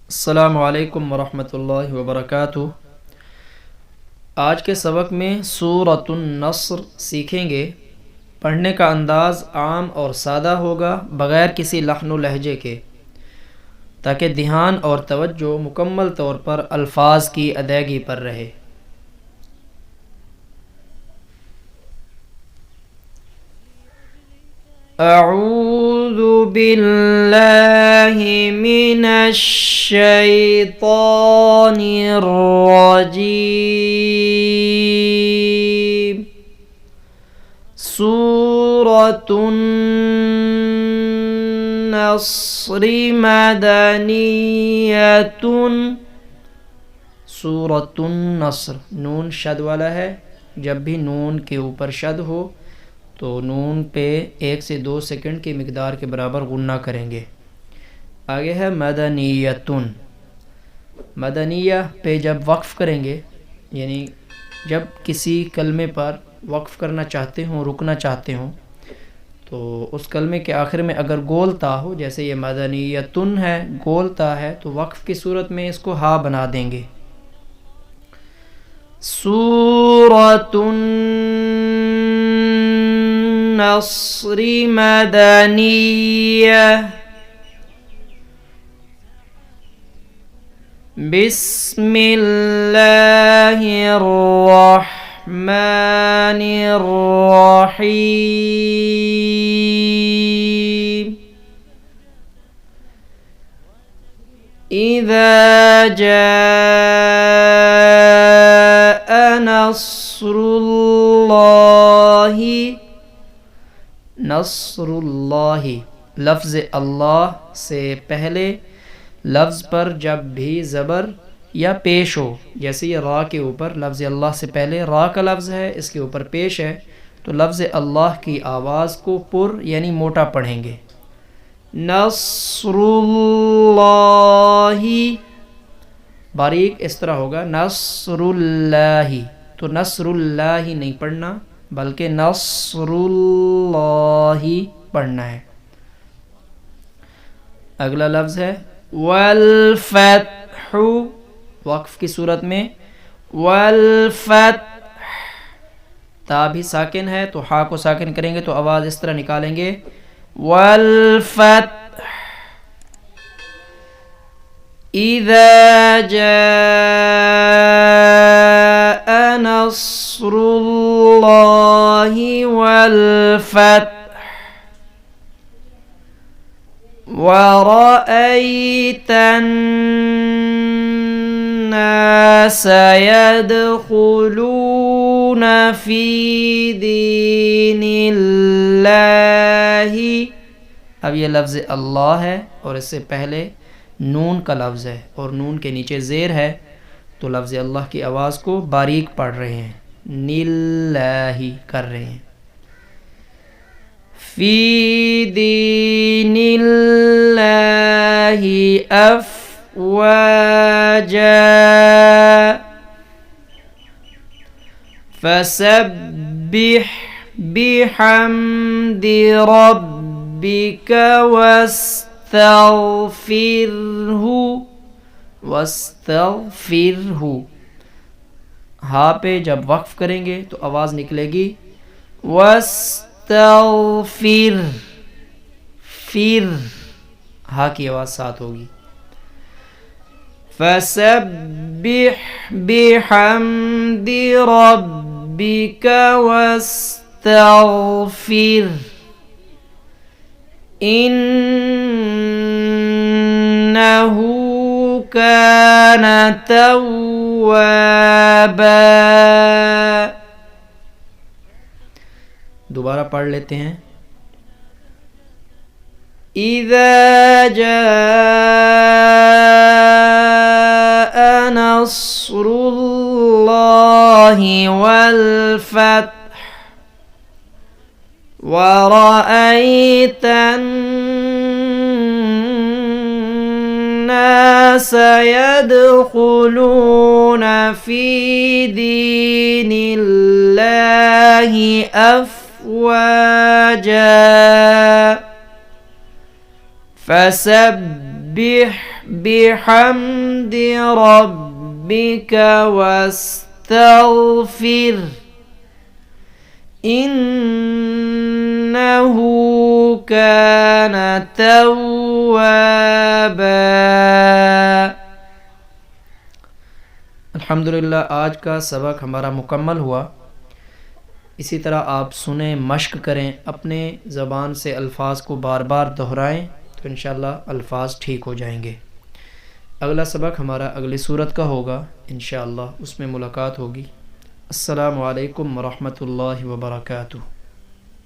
السلام علیکم ورحمۃ اللہ وبرکاتہ۔ آج کے سبق میں سورۃ النصر سیکھیں گے۔ پڑھنے کا انداز عام اور سادہ ہوگا بغیر کسی لحن و لہجے کے، تاکہ دھیان اور توجہ مکمل طور پر الفاظ کی ادائیگی پر رہے۔ اعوذ باللہ من الشیطان الرجیم۔ سورۃ النصر مدنیۃ۔ سورۃ النصر نون شد والا ہے، جب بھی نون کے اوپر شد ہو تو نون پہ 1 سے 2 سیکنڈ کی مقدار کے برابر غنہ کریں گے۔ آگے ہے مدنیتن۔ مدنیہ پہ جب وقف کریں گے، یعنی جب کسی کلمے پر وقف کرنا چاہتے ہوں، رکنا چاہتے ہوں، تو اس کلمے کے آخر میں اگر گول تا ہو، جیسے یہ مدنیتن ہے، گول تا ہے، تو وقف کی صورت میں اس کو ہا بنا دیں گے۔ سورۃ النصر مدنیہ۔ بسم اللہ الرحمن الرحیم۔ اذا جاء نصر اللہ۔ نصر اللہ، لفظ اللہ سے پہلے لفظ پر جب بھی زبر یا پیش ہو، جیسے یہ را کے اوپر لفظ اللہ سے پہلے را کا لفظ ہے، اس کے اوپر پیش ہے، تو لفظ اللہ کی آواز کو پر یعنی موٹا پڑھیں گے۔ نصر اللہ، باریک اس طرح ہوگا نصر اللہ، تو نصر اللہ نہیں پڑھنا بلکہ نصر اللہ پڑھنا ہے۔ اگلا لفظ ہے والفتح، وقف کی صورت میں والفتح، تا بھی ساکن ہے تو ہا کو ساکن کریں گے تو آواز اس طرح نکالیں گے والفتح۔ اذا جاء نصر اللہ والفتح ورأيت الناس يدخلون في دين اللہ۔ اب یہ لفظ اللہ ہے اور اس سے پہلے نون کا لفظ ہے اور نون کے نیچے زیر ہے، تو لفظ اللہ کی آواز کو باریک پڑھ رہے ہیں، نِلَّهِ کر رہے ہیں۔ فی دین اللہ افواجا فسبح بحمد ربک واستغفرہ۔ ہا پہ جب وقف کریں گے تو آواز نکلے گی واستغفر، فر ہا کی آواز ساتھ ہوگی۔ فسبح بحمد ربک واستغفر انہ کان توابا۔ دوبارہ پڑھ لیتے ہیں۔ اذا جاء نصر اللہ والفتح ورأيت الناس يدخلون في دين الله أفواجا فسبح بحمد ربك واستغفر إنه كان توابا۔ الحمدللہ آج کا سبق ہمارا مکمل ہوا۔ اسی طرح آپ سنیں، مشق کریں، اپنے زبان سے الفاظ کو بار بار دہرائیں تو انشاءاللہ الفاظ ٹھیک ہو جائیں گے۔ اگلا سبق ہمارا اگلی صورت کا ہوگا انشاءاللہ، اس میں ملاقات ہوگی۔ السلام علیکم ورحمۃ اللہ وبرکاتہ۔